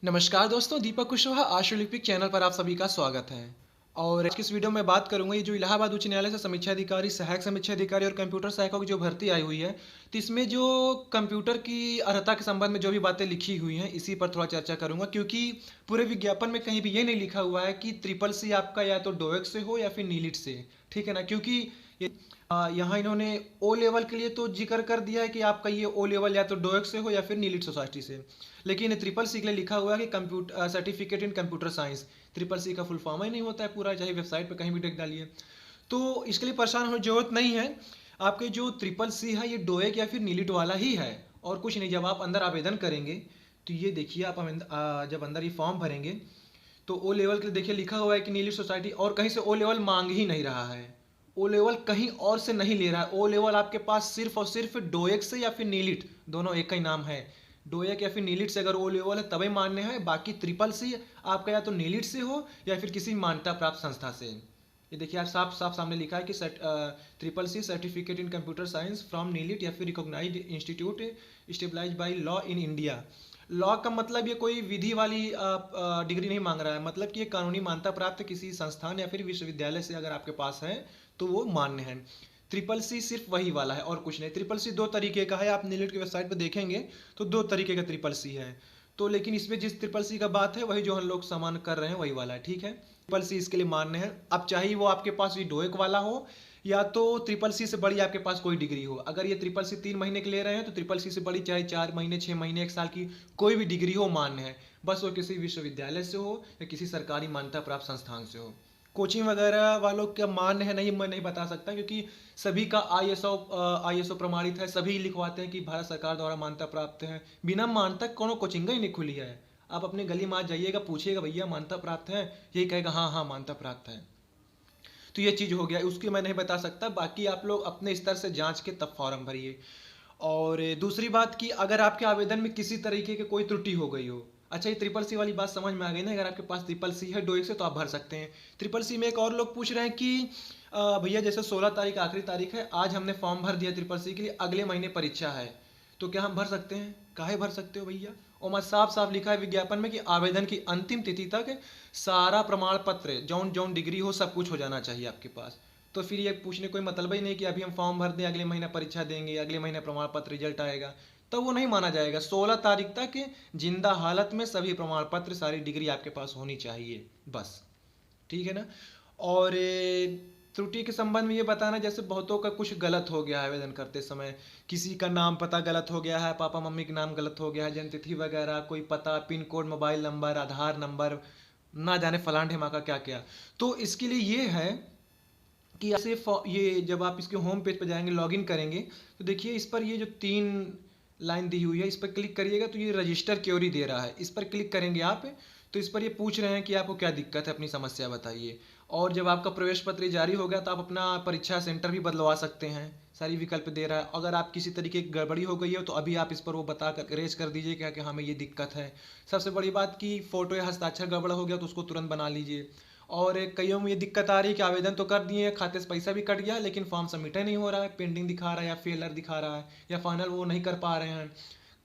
नमस्कार दोस्तों, दीपक कुशवाहा आश ओलंपिक चैनल पर आप सभी का स्वागत है। और आज की इस वीडियो में बात करूंगा ये जो इलाहाबाद उच्च न्यायालय से समीक्षा अधिकारी, सहायक समीक्षा अधिकारी और कंप्यूटर सहायकों की जो भर्ती आई हुई है, तो इसमें जो कंप्यूटर की अर्हता के संबंध में जो भी बातें लिखी हुई हैं, इसी पर थोड़ा चर्चा करूंगा। क्योंकि पूरे विज्ञापन में कहीं भी ये नहीं लिखा हुआ है कि ट्रिपल सी आपका या तो डोएक से हो या फिर नीलिट से, ठीक है ना। क्योंकि यहाँ इन्होंने ओ लेवल के लिए तो जिक्र कर दिया है कि आपका ये ओ लेवल या तो डोएक से हो या फिर नीलिट सोसाइटी से, लेकिन ट्रिपल सी के लिए लिखा हुआ है कि computer certificate in computer science. Triple C का फुल फॉर्म ही नहीं होता है पूरा, चाहे वेबसाइट पे कहीं भी देख डालिए। तो इसके लिए परेशान होने की जरूरत नहीं है। आपके जो ट्रिपल सी है ये डोएक या फिर नीलिट वाला ही है और कुछ नहीं। जब आप अंदर आवेदन करेंगे तो ये देखिए, आप जब अंदर ये फॉर्म भरेंगे तो ओ लेवल के लिए देखिए लिखा हुआ है कि नीलिट सोसाइटी, और कहीं से ओ लेवल मांग ही नहीं रहा है। ओ लेवल कहीं और से नहीं ले रहा है। ओ लेवल आपके पास सिर्फ और सिर्फ डोएक से या फिर नीलिट, दोनों एक का ही नाम है। डोएक या फिर नीलिट से अगर ओ लेवल है तभी मान्य है। बाकी ट्रिपल सी आपका या तो नीलिट से हो या फिर किसी मान्यता प्राप्त संस्था से। ये देखिए, आप साफ साफ सामने लिखा है कि triple C certificate in computer science from NIELIT या फिर recognised institute established by law in India. Law का मतलब ये कोई विधि वाली डिग्री नहीं मांग रहा है, मतलब कि ये कानूनी मान्यता प्राप्त किसी संस्थान या फिर विश्वविद्यालय से अगर आपके पास है तो वो मान्य है। ट्रिपल सी सिर्फ वही वाला है और कुछ नहीं। ट्रिपल सी दो तरीके का है, आप नीलेट की वेबसाइट पर देखेंगे तो दो तरीके का ट्रिपल सी है। तो लेकिन इसमें जिस ट्रिपल सी का बात है वही जो हम लोग सामान कर रहे हैं वही वाला है, ठीक है। ट्रिपल सी इसके लिए मान्य है। अब चाहे वो आपके पास ये डोएक वाला हो या तो ट्रिपल सी से बड़ी आपके पास कोई डिग्री हो। अगर ये ट्रिपल सी 3 महीने के ले रहे हैं तो ट्रिपल सी से बड़ी चाहे 4 महीने, 6 महीने, 1 साल की कोई भी डिग्री हो मान्य है। बस वो किसी विश्वविद्यालय से हो या किसी सरकारी मान्यता प्राप्त संस्थान से हो। कोचिंग वगैरह वालों का मान्य है नहीं, मैं नहीं बता सकता, क्योंकि सभी का आईएसओ प्रमाणित है। सभी लिखवाते हैं कि भारत सरकार द्वारा मान्यता प्राप्त है। बिना मान्यता कोनो कोचिंग ही नहीं खुली है। आप अपने गली में आज जाइएगा, पूछिएगा भैया मान्यता प्राप्त है, यही कहेगा हाँ हाँ मान्यता प्राप्त है। तो ये चीज़ हो गया, उसकी मैं नहीं बता सकता। बाकी आप लोग अपने स्तर से जांच के तब फॉर्म भरिए। और दूसरी बात कि अगर आपके आवेदन में किसी तरीके की कोई त्रुटि हो गई हो, अच्छा ये ट्रिपल सी वाली बात समझ में आ गई ना। अगर आपके पास ट्रिपल सी है डोएक से तो आप भर सकते हैं। ट्रिपल सी में एक और लोग पूछ रहे हैं कि भैया जैसे 16 तारीख आखिरी तारीख है, आज हमने फॉर्म भर दिया ट्रिपल सी के लिए, अगले महीने परीक्षा है, तो क्या हम भर सकते हैं? काहे भर सकते हो भैया? और मैं साफ साफ लिखा है विज्ञापन में कि आवेदन की अंतिम तिथि तक सारा प्रमाण पत्र, जौन जौन डिग्री हो, सब कुछ हो जाना चाहिए आपके पास। तो फिर ये पूछने कोई मतलब ही नहीं कि अभी हम फॉर्म भर दें, अगले महीना परीक्षा देंगे, अगले महीने प्रमाण पत्र रिजल्ट आएगा, तो वो नहीं माना जाएगा। 16 तारीख तक जिंदा हालत में सभी प्रमाण पत्र, सारी डिग्री आपके पास होनी चाहिए बस, ठीक है ना। और त्रुटि के संबंध में ये बताना, जैसे बहुतों का कुछ गलत हो गया है आवेदन करते समय। किसी का नाम पता गलत हो गया है, पापा मम्मी का नाम गलत हो गया है, जन्मतिथि वगैरह, कोई पता, पिन कोड, मोबाइल नंबर, आधार नंबर, ना जाने फलान ढिमा का क्या क्या। तो इसके लिए ये है कि ऐसे ये जब आप इसके होम पेज पर जाएंगे, लॉगिन करेंगे, तो देखिए इस पर ये जो 3 लाइन दी हुई है, इस पर क्लिक करिएगा तो ये रजिस्टर क्योरी दे रहा है। इस पर क्लिक करेंगे आप तो इस पर ये पूछ रहे हैं कि आपको क्या दिक्कत है, अपनी समस्या बताइए। और जब आपका प्रवेश पत्र जारी हो गया तो आप अपना परीक्षा सेंटर भी बदलवा सकते हैं। सारी विकल्प दे रहा है। अगर आप किसी तरीके की गड़बड़ी हो गई हो तो अभी आप इस पर वो बता कर रेज कर दीजिए क्या कि हमें ये दिक्कत है। सबसे बड़ी बात कि फोटो या हस्ताक्षर गड़बड़ हो गया तो उसको तुरंत बना लीजिए। और कईयों में ये दिक्कत आ रही है कि आवेदन तो कर दिए, खाते से पैसा भी कट गया, लेकिन फॉर्म सबमिट नहीं हो रहा है, पेंडिंग दिखा रहा है या फेलर दिखा रहा है या फाइनल वो नहीं कर पा रहे हैं।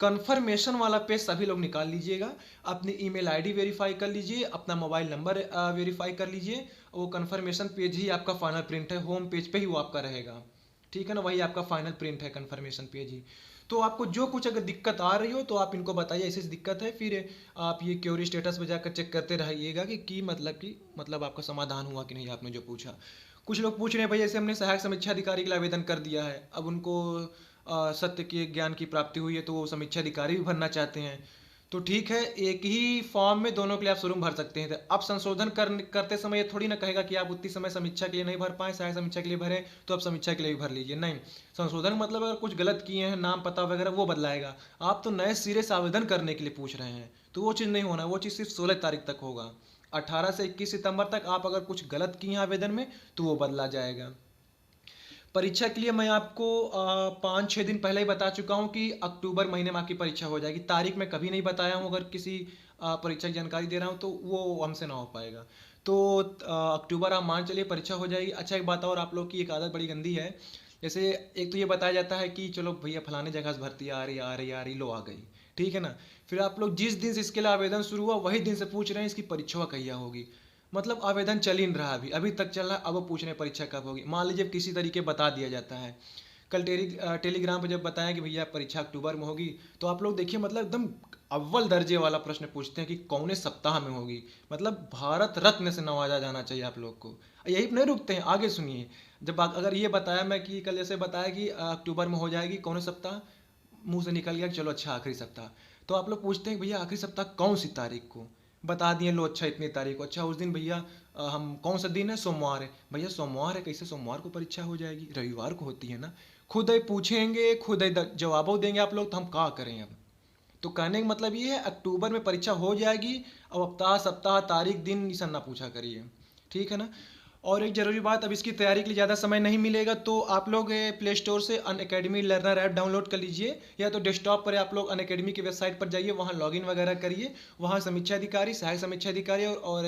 कन्फर्मेशन वाला पेज सभी लोग निकाल लीजिएगा। अपनी ईमेल आईडी वेरीफाई कर लीजिए, अपना मोबाइल नंबर वेरीफाई कर लीजिए। वो कन्फर्मेशन पेज ही आपका फाइनल प्रिंट है, होम पेज पे ही वो आपका रहेगा, ठीक है ना। वही आपका फाइनल प्रिंट है, कन्फर्मेशन पेज ही। तो आपको जो कुछ अगर दिक्कत आ रही हो तो आप इनको बताइए ऐसी दिक्कत है। फिर आप ये क्योरी स्टेटस पे जाकर चेक करते रहिएगा कि मतलब आपका समाधान हुआ कि नहीं, आपने जो पूछा। कुछ लोग पूछ रहे हैं भाई जैसे हमने सहायक समीक्षा अधिकारी के लिए आवेदन कर दिया है, अब उनको सत्य के ज्ञान की प्राप्ति हुई है तो वो समीक्षा अधिकारी भी भरना चाहते हैं। तो ठीक है, एक ही फॉर्म में दोनों के लिए आप शुरू भर सकते हैं। तो अब संशोधन करते समय ये थोड़ी ना कहेगा कि आप उतनी समय समीक्षा के लिए नहीं भर पाए, सहायक समीक्षा के लिए भरे तो आप समीक्षा के लिए भी भर लीजिए। नहीं, संशोधन मतलब अगर कुछ गलत किए हैं, नाम पता वगैरह, वो बदलाएगा। आप तो नए सिरे से आवेदन करने के लिए पूछ रहे हैं, तो वो चीज़ नहीं होना। वो चीज़ सिर्फ 16 तारीख तक होगा। 18 से 21 सितंबर तक आप अगर कुछ गलत किए हैं आवेदन में तो वो बदला जाएगा। परीक्षा के लिए मैं आपको 5-6 दिन पहले ही बता चुका हूँ कि अक्टूबर महीने में आपकी परीक्षा हो जाएगी। तारीख मैं कभी नहीं बताया हूँ। अगर किसी परीक्षा की जानकारी दे रहा हूँ तो वो हमसे ना हो पाएगा। तो अक्टूबर आप मान चलिए परीक्षा हो जाएगी। अच्छा, एक बात और, आप लोग की एक आदत बड़ी गंदी है। जैसे एक तो ये बताया जाता है कि चलो भैया फलाने जगह से भर्ती आ रही लो आ गई, ठीक है ना। फिर आप लोग जिस दिन से इसके लिए आवेदन शुरू हुआ वही दिन से पूछ रहे हैं इसकी परीक्षा कहिया होगी। मतलब आवेदन चल ही नहीं रहा, अभी तक चल रहा है, अब वो पूछ रहे हैं परीक्षा कब होगी। मान लीजिए किसी तरीके बता दिया जाता है, कल टेलीग्राम पे जब बताया कि भैया परीक्षा अक्टूबर में होगी, तो आप लोग देखिए मतलब एकदम अव्वल दर्जे वाला प्रश्न पूछते हैं कि कौने सप्ताह में होगी। मतलब भारत रत्न से नवाजा जाना चाहिए आप लोग को। यही नहीं रुकते हैं, आगे सुनिए। जब अगर ये बताया मैं कि कल जैसे बताया कि अक्टूबर में हो जाएगी कौने सप्ताह, मुंह से निकल गया कि चलो अच्छा आखिरी सप्ताह, तो आप लोग पूछते हैं भैया आखिरी सप्ताह कौन सी तारीख को, बता दिए लो अच्छा इतनी तारीख को। अच्छा उस दिन भैया हम कौन सा दिन है, सोमवार है। भैया सोमवार है, कैसे सोमवार को परीक्षा हो जाएगी, रविवार को होती है ना। खुद ही पूछेंगे खुद ही जवाबों देंगे आप लोग, तो हम क्या करें अब। तो कहने का मतलब ये है अक्टूबर में परीक्षा हो जाएगी। अब हफ्ता सप्ताह तारीख दिन ये सब ना पूछा करिए, ठीक है ना। और एक ज़रूरी बात, अब इसकी तैयारी के लिए ज़्यादा समय नहीं मिलेगा, तो आप लोग प्ले स्टोर से अनअकैडमी लर्नर ऐप डाउनलोड कर लीजिए, या तो डेस्कटॉप पर आप लोग अनअकैडमी की वेबसाइट पर जाइए, वहाँ लॉगिन वगैरह करिए। वहाँ समीक्षा अधिकारी, सहायक समीक्षा अधिकारी और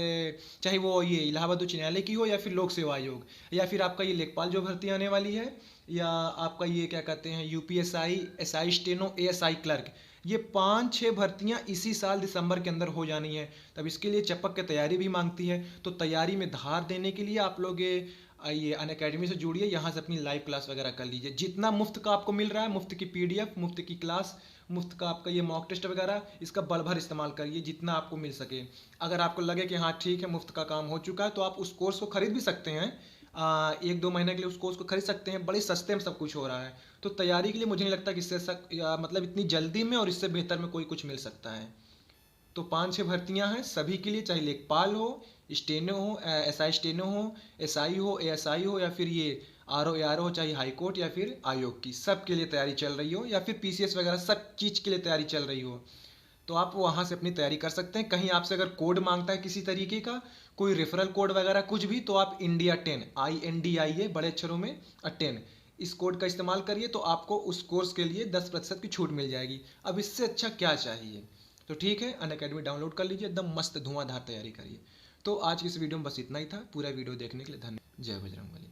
चाहे वो ये इलाहाबाद उच्च न्यायालय की हो या फिर लोक सेवा आयोग, या फिर आपका ये लेखपाल जो भर्ती आने वाली है, या आपका ये क्या कहते हैं UPSI, SI steno, ASI clerk, ये 5-6 भर्तियां इसी साल दिसंबर के अंदर हो जानी है। तब इसके लिए चपक के तैयारी भी मांगती है, तो तैयारी में धार देने के लिए आप लोग ये अनअकैडमी से जुड़िए, यहाँ से अपनी लाइव क्लास वगैरह कर लीजिए। जितना मुफ्त का आपको मिल रहा है, मुफ्त की पीडीएफ, मुफ्त की क्लास, मुफ्त का आपका ये मॉक टेस्ट वगैरह, इसका बल भर इस्तेमाल करिए जितना आपको मिल सके। अगर आपको लगे कि हाँ ठीक है मुफ्त का काम हो चुका है, तो आप उस कोर्स को खरीद भी सकते हैं। 1-2 महीने के लिए उस कोर्स को खरीद सकते हैं, बड़े सस्ते में सब कुछ हो रहा है। तो तैयारी के लिए मुझे नहीं लगता कि मतलब इतनी जल्दी में और इससे बेहतर में कोई कुछ मिल सकता है। तो 5-6 भर्तियां हैं सभी के लिए, चाहे लेखपाल हो, स्टेनो हो, एसआई स्टेनो हो, एसआई हो, एएसआई हो, या फिर ये आरओ एआरओ हो, चाहे हाई कोर्ट या फिर आयोग की, सब के लिए तैयारी चल रही हो, या फिर पीसीएस वगैरह सब चीज़ के लिए तैयारी चल रही हो, तो आप वहाँ से अपनी तैयारी कर सकते हैं। कहीं आपसे अगर कोड मांगता है किसी तरीके का, कोई रेफरल कोड वगैरह कुछ भी, तो आप इंडिया 10 INDIA बड़े अक्षरों में 10 इस कोड का इस्तेमाल करिए, तो आपको उस कोर्स के लिए 10% की छूट मिल जाएगी। अब इससे अच्छा क्या चाहिए। तो ठीक है, अनअकैडमी डाउनलोड कर लीजिए, एकदम मस्त धुआंधार तैयारी करिए। तो आज की इस वीडियो में बस इतना ही था। पूरा वीडियो देखने के लिए धन्यवाद। जय बजरंगबली।